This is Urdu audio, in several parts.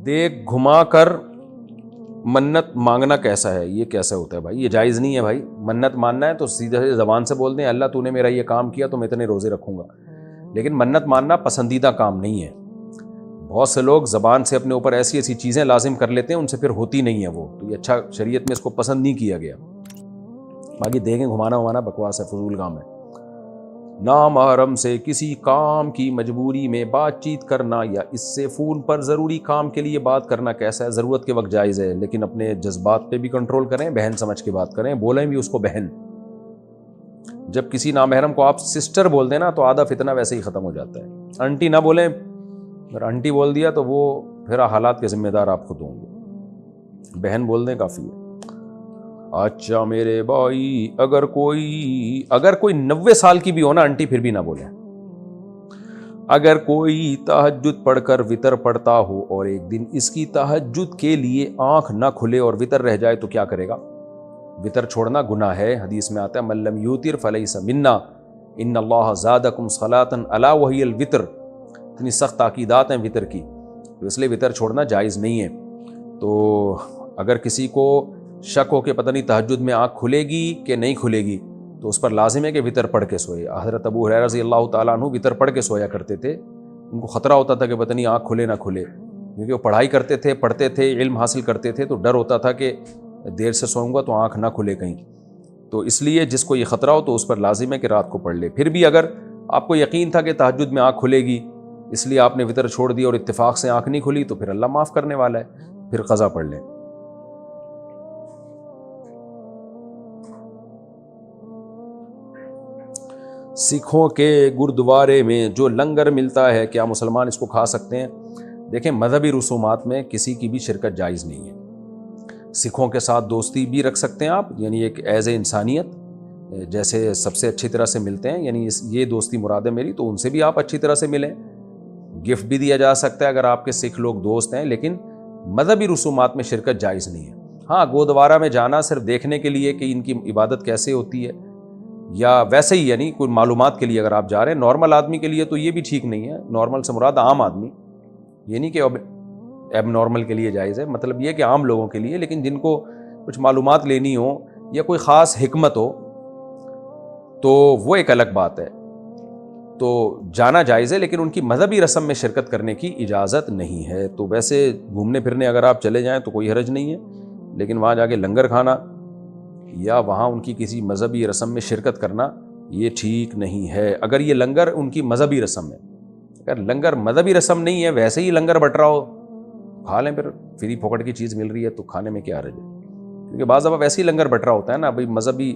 دیکھ گھما کر منت مانگنا کیسا ہے؟ یہ کیسا ہوتا ہے بھائی؟ یہ جائز نہیں ہے بھائی۔ منت ماننا ہے تو سیدھے زبان سے بول دیں اللہ تو نے میرا یہ کام کیا تو میں اتنے روزے رکھوں گا، لیکن منت ماننا پسندیدہ کام نہیں ہے۔ بہت سے لوگ زبان سے اپنے اوپر ایسی ایسی چیزیں لازم کر لیتے ہیں، ان سے پھر ہوتی نہیں ہے وہ، تو یہ اچھا شریعت میں اس کو پسند نہیں کیا گیا۔ باقی دیکھیں گھمانا ومانا بکواس ہے، فضول کام ہے۔ نامحرم سے کسی کام کی مجبوری میں بات چیت کرنا یا اس سے فون پر ضروری کام کے لیے بات کرنا کیسا ہے؟ ضرورت کے وقت جائز ہے، لیکن اپنے جذبات پہ بھی کنٹرول کریں، بہن سمجھ کے بات کریں، بولیں بھی اس کو بہن۔ جب کسی نامحرم کو آپ سسٹر بول دیں نا تو آدھا فتنہ ویسے ہی ختم ہو جاتا ہے۔ آنٹی نہ بولیں، اگر آنٹی بول دیا تو وہ پھر حالات کے ذمہ دار آپ خود ہوں گے، بہن بول دیں کافی ہے۔ اچھا میرے بھائی، اگر کوئی 90 سال کی بھی ہو نا آنٹی، پھر بھی نہ بولیں۔ اگر کوئی تہجد پڑھ کر وتر پڑھتا ہو اور ایک دن اس کی تہجد کے لیے آنکھ نہ کھلے اور وتر رہ جائے تو کیا کرے گا؟ وتر چھوڑنا گناہ ہے، حدیث میں آتا ہے من لم یوتر فلیس منا ان اللہ زادکم صلاۃ الا وہی الوتر۔ اتنی سخت تاکیدات ہیں وتر کی، تو اس لیے وتر چھوڑنا جائز نہیں ہے۔ تو اگر کسی کو شک ہو کہ پتہ نہیں تہجد میں آنکھ کھلے گی کہ نہیں کھلے گی تو اس پر لازم ہے کہ وتر پڑھ کے سوئے۔ حضرت ابو ہریرہ رضی اللہ تعالیٰ عنہ وتر پڑھ کے سویا کرتے تھے، ان کو خطرہ ہوتا تھا کہ پتہ نہیں آنکھ کھلے نہ کھلے، کیونکہ وہ پڑھائی کرتے تھے، پڑھتے تھے، علم حاصل کرتے تھے، تو ڈر ہوتا تھا کہ دیر سے سوؤں گا تو آنکھ نہ کھلے کہیں۔ تو اس لیے جس کو یہ خطرہ ہو تو اس پر لازم ہے کہ رات کو پڑھ لے۔ پھر بھی اگر آپ کو یقین تھا کہ تہجد میں آنکھ کھلے گی، اس لیے آپ نے وتر چھوڑ دی اور اتفاق سے آنکھ نہیں کھلی، تو پھر اللہ معاف کرنے والا ہے، پھر قضا پڑھ لیں۔ سکھوں کے گردوارے میں جو لنگر ملتا ہے کیا مسلمان اس کو کھا سکتے ہیں؟ دیکھیں مذہبی رسومات میں کسی کی بھی شرکت جائز نہیں ہے۔ سکھوں کے ساتھ دوستی بھی رکھ سکتے ہیں آپ، یعنی ایک ایز اے انسانیت، جیسے سب سے اچھی طرح سے ملتے ہیں، یعنی یہ دوستی مراد ہے میری، تو ان سے بھی آپ اچھی طرح سے ملیں۔ گفٹ بھی دیا جا سکتا ہے اگر آپ کے سکھ لوگ دوست ہیں، لیکن مذہبی رسومات میں شرکت جائز نہیں ہے۔ ہاں گردوارہ میں جانا صرف دیکھنے کے لیے کہ ان کی عبادت کیسے ہوتی ہے، یا ویسے ہی یعنی کوئی معلومات کے لیے اگر آپ جا رہے ہیں، نارمل آدمی کے لیے تو یہ بھی ٹھیک نہیں ہے۔ نارمل سے مراد عام آدمی، یہ نہیں کہ ایب نارمل کے لیے جائز ہے، مطلب یہ کہ عام لوگوں کے لیے، لیکن جن کو کچھ معلومات لینی ہو یا کوئی خاص حکمت ہو تو وہ ایک الگ بات ہے، تو جانا جائز ہے، لیکن ان کی مذہبی رسم میں شرکت کرنے کی اجازت نہیں ہے۔ تو ویسے گھومنے پھرنے اگر آپ چلے جائیں تو کوئی حرج نہیں ہے، لیکن وہاں جا کے لنگر کھانا یا وہاں ان کی کسی مذہبی رسم میں شرکت کرنا یہ ٹھیک نہیں ہے۔ اگر یہ لنگر ان کی مذہبی رسم ہے، اگر لنگر مذہبی رسم نہیں ہے، ویسے ہی لنگر بٹ رہا ہو، کھا لیں، پھر فری پھوکٹ کی چیز مل رہی ہے تو کھانے میں کیا حرج ہے؟ کیونکہ بعض دفعہ ویسے ہی لنگر بٹ رہا ہوتا ہے نا، بھائی مذہبی،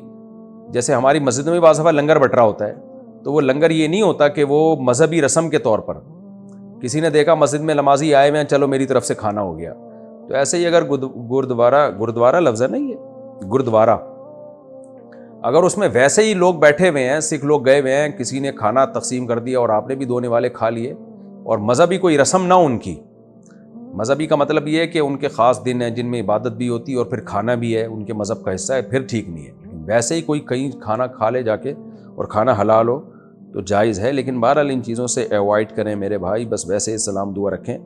جیسے ہماری مسجد میں بعض دفعہ لنگر بٹ رہا ہوتا ہے، تو وہ لنگر یہ نہیں ہوتا کہ وہ مذہبی رسم کے طور پر کسی نے دیکھا مسجد میں نمازی آئے ہوئے ہیں، چلو میری طرف سے کھانا ہو گیا۔ تو ایسے ہی اگر گردوارہ لفظ ہے نا، یہ گردوارہ، اگر اس میں ویسے ہی لوگ بیٹھے ہوئے ہیں، سکھ لوگ گئے ہوئے ہیں، کسی نے کھانا تقسیم کر دیا اور آپ نے بھی دونے والے کھا لیے، اور مذہبی کوئی رسم نہ ان کی، مذہبی کا مطلب یہ ہے کہ ان کے خاص دن ہیں جن میں عبادت بھی ہوتی ہے اور پھر کھانا بھی ہے، ان کے مذہب کا حصہ ہے، پھر ٹھیک نہیں ہے۔ لیکن ویسے ہی کوئی کہیں کھانا کھا لے جا کے اور کھانا حلال ہو تو جائز ہے، لیکن بہرحال ان چیزوں سے ایوائڈ کریں میرے بھائی، بس ویسے ہی سلام دعا رکھیں۔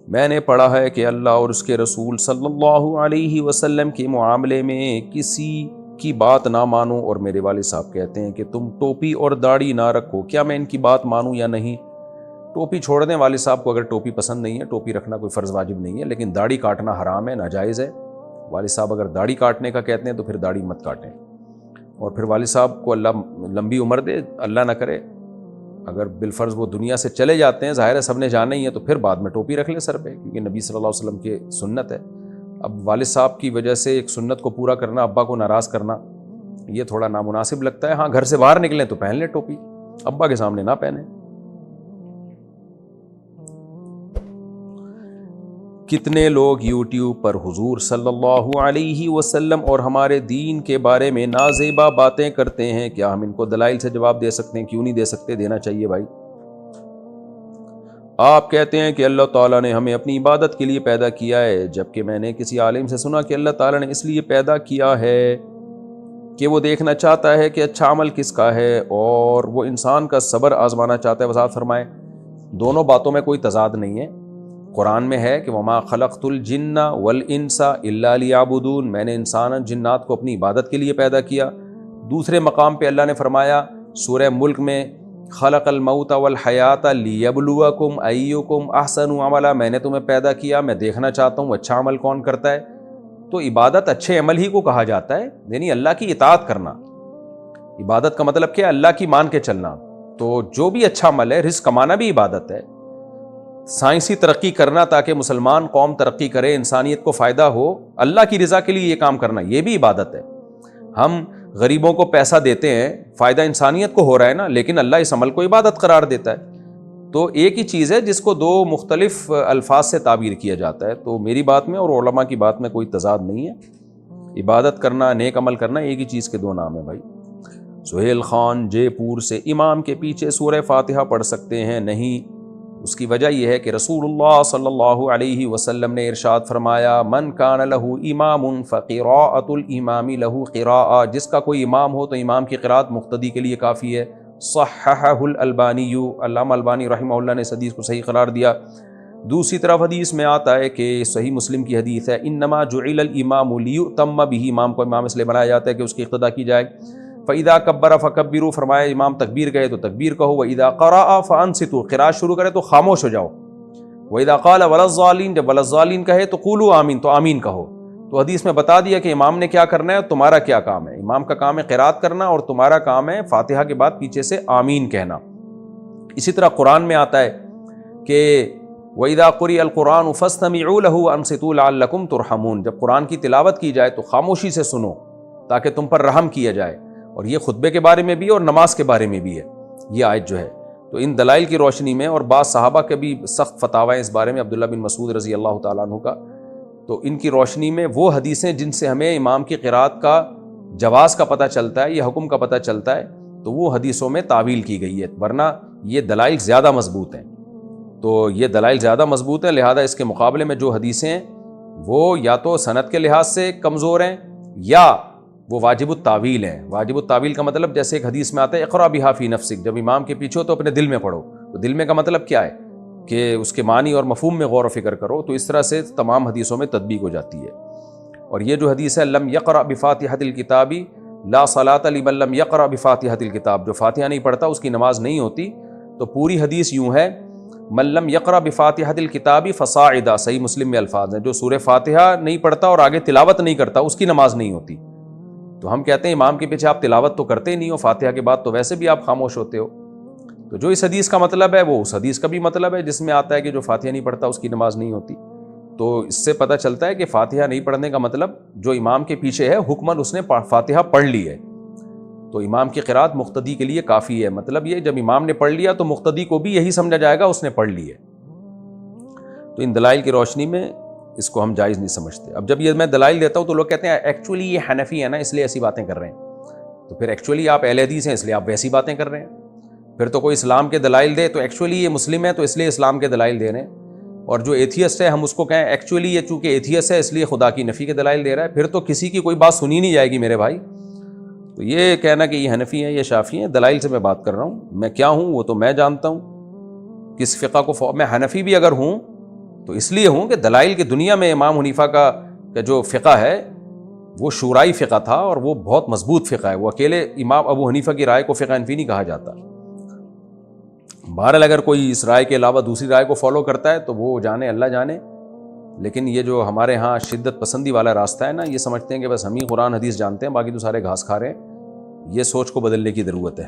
میں نے پڑھا ہے کہ اللہ اور اس کے رسول صلی اللہ علیہ وسلم کے معاملے میں کسی کی بات نہ مانو، اور میرے والد صاحب کہتے ہیں کہ تم ٹوپی اور داڑھی نہ رکھو، کیا میں ان کی بات مانوں یا نہیں؟ ٹوپی چھوڑ دیں، والد صاحب کو اگر ٹوپی پسند نہیں ہے، ٹوپی رکھنا کوئی فرض واجب نہیں ہے، لیکن داڑھی کاٹنا حرام ہے، ناجائز ہے۔ والد صاحب اگر داڑھی کاٹنے کا کہتے ہیں تو پھر داڑھی مت کاٹیں، اور پھر والد صاحب کو اللہ لمبی عمر دے، اللہ نہ کرے اگر بالفرض وہ دنیا سے چلے جاتے ہیں، ظاہر ہے سب نے جانا ہی ہے، تو پھر بعد میں ٹوپی رکھ لیں سر پہ، کیونکہ نبی صلی اللہ علیہ وسلم کی سنت ہے۔ اب والد صاحب کی وجہ سے ایک سنت کو پورا کرنا، ابا کو ناراض کرنا، یہ تھوڑا نامناسب لگتا ہے۔ ہاں گھر سے باہر نکلیں تو پہن لیں ٹوپی، ابا کے سامنے نہ پہنیں۔ کتنے لوگ یوٹیوب پر حضور صلی اللہ علیہ وسلم اور ہمارے دین کے بارے میں نازیبا باتیں کرتے ہیں، کیا ہم ان کو دلائل سے جواب دے سکتے ہیں؟ کیوں نہیں دے سکتے؟ دینا چاہیے بھائی۔ آپ کہتے ہیں کہ اللہ تعالیٰ نے ہمیں اپنی عبادت کے لیے پیدا کیا ہے، جبکہ میں نے کسی عالم سے سنا کہ اللہ تعالیٰ نے اس لیے پیدا کیا ہے کہ وہ دیکھنا چاہتا ہے کہ اچھا عمل کس کا ہے، اور وہ انسان کا صبر آزمانا چاہتا ہے۔ وضاحت فرمائیں۔ دونوں باتوں میں کوئی تضاد نہیں ہے۔ قرآن میں ہے کہ وما خلقت الجن والانس الا لیعبدون، میں نے انسان جنات کو اپنی عبادت کے لیے پیدا کیا۔ دوسرے مقام پہ اللہ نے فرمایا سورہ ملک میں خلق الموت والحیات لیبلوکم ایکم احسن عملا، میں نے تمہیں پیدا کیا، میں دیکھنا چاہتا ہوں اچھا عمل کون کرتا ہے۔ تو عبادت اچھے عمل ہی کو کہا جاتا ہے، یعنی اللہ کی اطاعت کرنا۔ عبادت کا مطلب کیا ہے؟ اللہ کی مان کے چلنا۔ تو جو بھی اچھا عمل ہے، رزق کمانا بھی عبادت ہے، سائنسی ترقی کرنا تاکہ مسلمان قوم ترقی کرے، انسانیت کو فائدہ ہو، اللہ کی رضا کے لیے یہ کام کرنا، یہ بھی عبادت ہے۔ ہم غریبوں کو پیسہ دیتے ہیں، فائدہ انسانیت کو ہو رہا ہے نا، لیکن اللہ اس عمل کو عبادت قرار دیتا ہے۔ تو ایک ہی چیز ہے جس کو دو مختلف الفاظ سے تعبیر کیا جاتا ہے۔ تو میری بات میں اور علماء کی بات میں کوئی تضاد نہیں ہے، عبادت کرنا، نیک عمل کرنا ایک ہی چیز کے دو نام ہیں بھائی۔ سہیل خان جے پور سے امام کے پیچھے سورہ فاتحہ پڑھ سکتے ہیں؟ نہیں، اس کی وجہ یہ ہے کہ رسول اللہ صلی اللہ علیہ وسلم نے ارشاد فرمایا من کان لہ امام فقراءۃ الامام لہ قراءۃ، جس کا کوئی امام ہو تو امام کی قراءت مقتدی کے لیے کافی ہے۔ صححہ الالبانی، علامہ البانی رحمہ اللہ نے اس حدیث کو صحیح قرار دیا۔ دوسری طرف حدیث میں آتا ہے کہ صحیح مسلم کی حدیث ہے انما جعل الامام لیؤتم بہ، امام کو امام اس لیے بنایا جاتا ہے کہ اس کی اقتداء کی جائے۔ فَإِذَا كَبَّرَ فَكَبِّرُوا، فرمایا امام تکبیر کہے تو تکبیر کہو۔ وَإِذَا قَرَأَ فَأَنصِتُوا، قراءت شروع کرے تو خاموش ہو جاؤ۔ وَإِذَا قَالَ وَلَا الضَّالِّينَ، جب وَلَا الضَّالِّينَ کہے تو قُولُوا آمین، تو آمین کہو۔ تو حدیث میں بتا دیا کہ امام نے کیا کرنا ہے، تمہارا کیا کام ہے۔ امام کا کام ہے قراءت کرنا اور تمہارا کام ہے فاتحہ کے بعد پیچھے سے آمین کہنا۔ اسی طرح قرآن میں آتا ہے کہ وَإِذَا قُرِئَ الْقُرْآنُ فَاسْتَمِعُوا لَهُ وَأَنصِتُوا لَعَلَّكُمْ تُرْحَمُونَ، جب قرآن کی تلاوت کی جائے تو خاموشی سے سنو تاکہ تم پر رحم کیا جائے۔ اور یہ خطبے کے بارے میں بھی اور نماز کے بارے میں بھی ہے یہ آیت جو ہے۔ تو ان دلائل کی روشنی میں، اور بعض صحابہ کے بھی سخت فتاوی ہیں اس بارے میں، عبداللہ بن مسعود رضی اللہ تعالیٰ عنہ کا، تو ان کی روشنی میں وہ حدیثیں جن سے ہمیں امام کی قراءت کا جواز کا پتہ چلتا ہے، یہ حکم کا پتہ چلتا ہے، تو وہ حدیثوں میں تعویل کی گئی ہے، ورنہ یہ دلائل زیادہ مضبوط ہیں۔ تو یہ دلائل زیادہ مضبوط ہیں، لہذا اس کے مقابلے میں جو حدیثیں ہیں وہ یا تو سند کے لحاظ سے کمزور ہیں یا وہ واجب التاویل ہیں۔ واجب التاویل کا مطلب جیسے ایک حدیث میں آتا ہے اقرا بہا فی نفسک، جب امام کے پیچھے ہو تو اپنے دل میں پڑھو۔ تو دل میں کا مطلب کیا ہے کہ اس کے معنی اور مفہوم میں غور و فکر کرو۔ تو اس طرح سے تمام حدیثوں میں تطبیق ہو جاتی ہے۔ اور یہ جو حدیث ہے لم یقرأ بفاتحۃ الکتاب لا صلاۃ لمن لم یقرأ بفاتحۃ الکتاب، جو فاتحہ نہیں پڑھتا اس کی نماز نہیں ہوتی، تو پوری حدیث یوں ہے من لم یقرأ بفاتحۃ الکتاب فصاعدا، صحیح مسلم میں الفاظ ہیں، جو سورہ فاتحہ نہیں پڑھتا اور آگے تلاوت نہیں کرتا اس کی نماز نہیں ہوتی۔ تو ہم کہتے ہیں امام کے پیچھے آپ تلاوت تو کرتے نہیں ہو، فاتحہ کے بعد تو ویسے بھی آپ خاموش ہوتے ہو۔ تو جو اس حدیث کا مطلب ہے وہ اس حدیث کا بھی مطلب ہے جس میں آتا ہے کہ جو فاتحہ نہیں پڑھتا اس کی نماز نہیں ہوتی۔ تو اس سے پتہ چلتا ہے کہ فاتحہ نہیں پڑھنے کا مطلب جو امام کے پیچھے ہے حکماً اس نے فاتحہ پڑھ لی ہے، تو امام کی قراءت مقتدی کے لیے کافی ہے۔ مطلب یہ جب امام نے پڑھ لیا تو مقتدی کو بھی یہی سمجھا جائے گا اس نے پڑھ لی ہے۔ تو ان دلائل کی روشنی میں اس کو ہم جائز نہیں سمجھتے۔ اب جب یہ میں دلائل دیتا ہوں تو لوگ کہتے ہیں ایکچولی یہ حنفی ہے نا اس لیے ایسی باتیں کر رہے ہیں، تو پھر ایکچولی آپ اہل حدیث ہیں اس لیے آپ ویسی باتیں کر رہے ہیں۔ پھر تو کوئی اسلام کے دلائل دے تو ایکچولی یہ مسلم ہے تو اس لیے اسلام کے دلائل دے رہے ہیں، اور جو ایتھیسٹ ہے ہم اس کو کہیں ایکچولی یہ چونکہ ایتھیسٹ ہے اس لیے خدا کی نفی کے دلائل دے رہا ہے، پھر تو کسی کی کوئی بات سنی نہیں جائے گی میرے بھائی۔ تو یہ کہنا کہ یہ حنفی ہیں یہ شافعی ہیں، دلائل سے میں بات کر رہا ہوں، میں کیا ہوں وہ تو میں جانتا ہوں، کس فقہ کو میں حنفی بھی اگر ہوں تو اس لیے ہوں کہ دلائل کی دنیا میں امام حنیفہ کا جو فقہ ہے وہ شورائی فقہ تھا اور وہ بہت مضبوط فقہ ہے، وہ اکیلے امام ابو حنیفہ کی رائے کو فقہ حنفی نہیں کہا جاتا۔ بہرحال اگر کوئی اس رائے کے علاوہ دوسری رائے کو فالو کرتا ہے تو وہ جانے اللہ جانے، لیکن یہ جو ہمارے ہاں شدت پسندی والا راستہ ہے نا، یہ سمجھتے ہیں کہ بس ہم ہی قرآن حدیث جانتے ہیں باقی تو سارے گھاس کھا رہے ہیں، یہ سوچ کو بدلنے کی ضرورت ہے۔